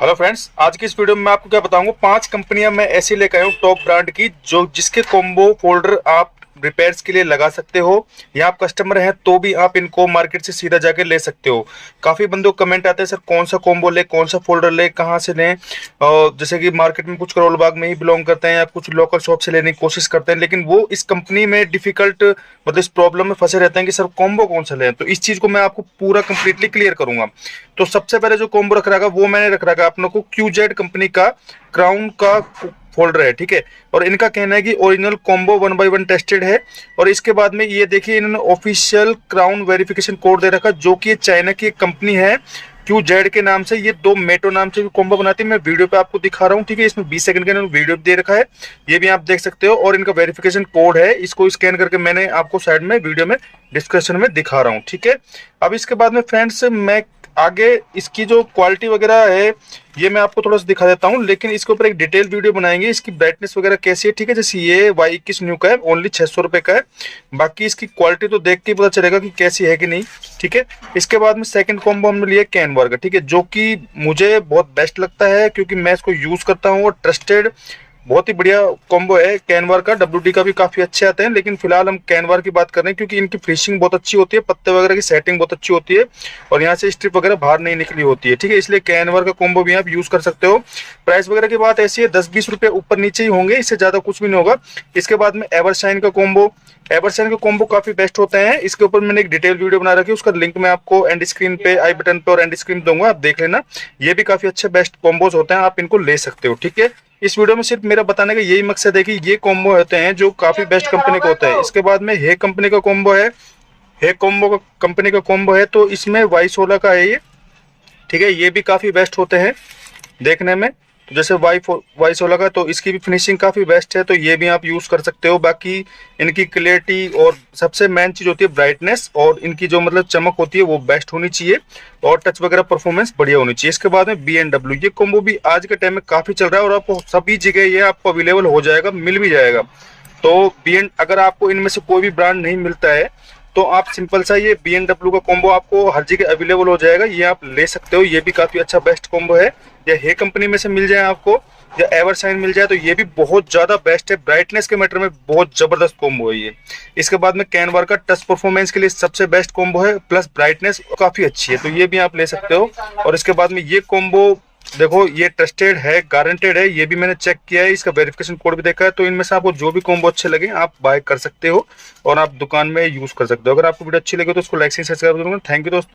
Hello friends, आज की इस वीडियो में मैं आपको क्या बताऊंगा। 5 कंपनियां मैं ऐसी लेकर आया हूँ टॉप ब्रांड की, जो जिसके कॉम्बो फोल्डर आप रिपेयर्स के लिए लगा सकते हो, या आप कस्टमर हैं तो भी आप इनको मार्केट से सीधा जाके ले सकते हो। काफी बंदों को कमेंट आते हैं, सर कौन सा कॉम्बो ले, कौन सा फोल्डर ले, कहाँ से लें। और जैसे कि मार्केट में कुछ करोल बाग में ही बिलोंग करते हैं या कुछ लोकल शॉप से लेने की कोशिश करते हैं, लेकिन वो इस कंपनी में डिफिकल्ट मतलब इस प्रॉब्लम में फंसे रहते हैं कि सर कॉम्बो कौन सा लें। तो इस चीज को मैं आपको पूरा कंप्लीटली क्लियर करूंगा। तो सबसे पहले जो कॉम्बो रख रखा वो मैंने रख रखा अपने को QZ कंपनी का क्राउन का फोल्डर है, ठीक है। और इनका कहना है कि ओरिजिनल कॉम्बो 1 by 1 टेस्टेड है। और इसके बाद में ये देखिए, इन्होंने ऑफिशियल क्राउन वेरिफिकेशन कोड दे रखा, जो कि चाइना की एक कंपनी है QZ के नाम से। ये दो मेटो नाम से कॉम्बो बनाती है। मैं वीडियो पे आपको दिखा रहा हूँ, ठीक है। इसमें 20 सेकंड का इन्होंने वीडियो दे रखा है, ये भी आप देख सकते हो। और इनका वेरिफिकेशन कोड है, इसको स्कैन करके मैंने आपको साइड में वीडियो में डिस्क्रिप्शन में दिखा रहा हूँ, ठीक है। अब इसके बाद में फ्रेंड्स, मैं आगे इसकी जो क्वालिटी वगैरह है ये मैं आपको थोड़ा सा दिखा देता हूँ, लेकिन इसके ऊपर एक डिटेल वीडियो बनाएंगे। इसकी ब्राइटनेस वगैरह कैसी है, ठीक है। जैसे ये Y21 न्यू का है, ओनली 600 रुपये का है। बाकी इसकी क्वालिटी तो देख के पता चलेगा कि कैसी है कि नहीं, ठीक है। इसके बाद में सेकंड कॉम्बो हमने लिया कैनवा का, ठीक है, जो कि मुझे बहुत बेस्ट लगता है क्योंकि मैं इसको यूज करता हूँ और ट्रस्टेड बहुत ही बढ़िया कॉम्बो है। कैनवार का WD का भी काफी अच्छे आते हैं, लेकिन फिलहाल हम कैनवार की बात कर रहे हैं क्योंकि इनकी फिनिशिंग बहुत अच्छी होती है, पत्ते वगैरह की सेटिंग बहुत अच्छी होती है और यहाँ से स्ट्रिप वगैरह बाहर नहीं निकली होती है, ठीक है। इसलिए कैनवार का कॉम्बो भी आप यूज कर सकते हो। प्राइस वगैरह की बात ऐसी है, 10-20 रुपये ऊपर नीचे ही होंगे, इससे ज्यादा कुछ भी नहीं होगा। इसके बाद में एवरशाइन का कॉम्बो, एवरशाइन के कॉम्बो काफी बेस्ट होते हैं। इसके ऊपर मैंने एक डिटेल वीडियो बना रखी है, उसका लिंक मैं आपको एंड स्क्रीन पे, आई बटन पे और एंड स्क्रीन दूंगा, आप देख लेना। ये भी काफी अच्छे बेस्ट कॉम्बोज होते हैं, आप इनको ले सकते हो, ठीक है। इस वीडियो में सिर्फ मेरा बताने का यही मकसद है कि ये कॉम्बो होते हैं जो काफी बेस्ट कंपनी का होता है। इसके बाद में हे कंपनी का कॉम्बो है, हे कॉम्बो का कंपनी का कॉम्बो है, तो इसमें Y16 का है ये, ठीक है। ये भी काफी बेस्ट होते हैं देखने में। तो जैसे Y16 का, तो इसकी भी फिनिशिंग काफी बेस्ट है, तो ये भी आप यूज कर सकते हो। बाकी इनकी क्लियरिटी और सबसे मेन चीज होती है ब्राइटनेस, और इनकी जो मतलब चमक होती है वो बेस्ट होनी चाहिए, और टच वगैरह परफॉर्मेंस बढ़िया होनी चाहिए। इसके बाद में B&W, ये कॉम्बो भी आज के टाइम में काफी चल रहा है और आपको सभी जगह ये आपको अवेलेबल हो जाएगा, मिल भी जाएगा। तो अगर आपको इनमें से कोई भी ब्रांड नहीं मिलता है तो आप सिंपल सा ये B&W का कॉम्बो आपको हर जगह अवेलेबल हो जाएगा, ये आप ले सकते हो। ये भी काफी अच्छा बेस्ट कॉम्बो है। या हे कंपनी में से मिल जाए आपको, या एवरशाइन मिल जाए, तो ये भी बहुत ज्यादा बेस्ट है। ब्राइटनेस के मैटर में बहुत जबरदस्त कॉम्बो है ये। इसके बाद में कैनवा का टच परफॉर्मेंस के लिए सबसे बेस्ट कॉम्बो है, प्लस ब्राइटनेस काफी अच्छी है, तो ये भी आप ले सकते हो। और इसके बाद में ये कॉम्बो देखो, ये ट्रस्टेड है, गारंटेड है, ये भी मैंने चेक किया है, इसका वेरिफिकेशन कोड भी देखा है। तो इनमें से आपको जो भी कॉम्बो अच्छे लगे आप बाय कर सकते हो और आप दुकान में यूज कर सकते हो। अगर आपको वीडियो अच्छी लगे तो उसको लाइक से सब्सक्राइब करूंगा। थैंक यू दोस्तों।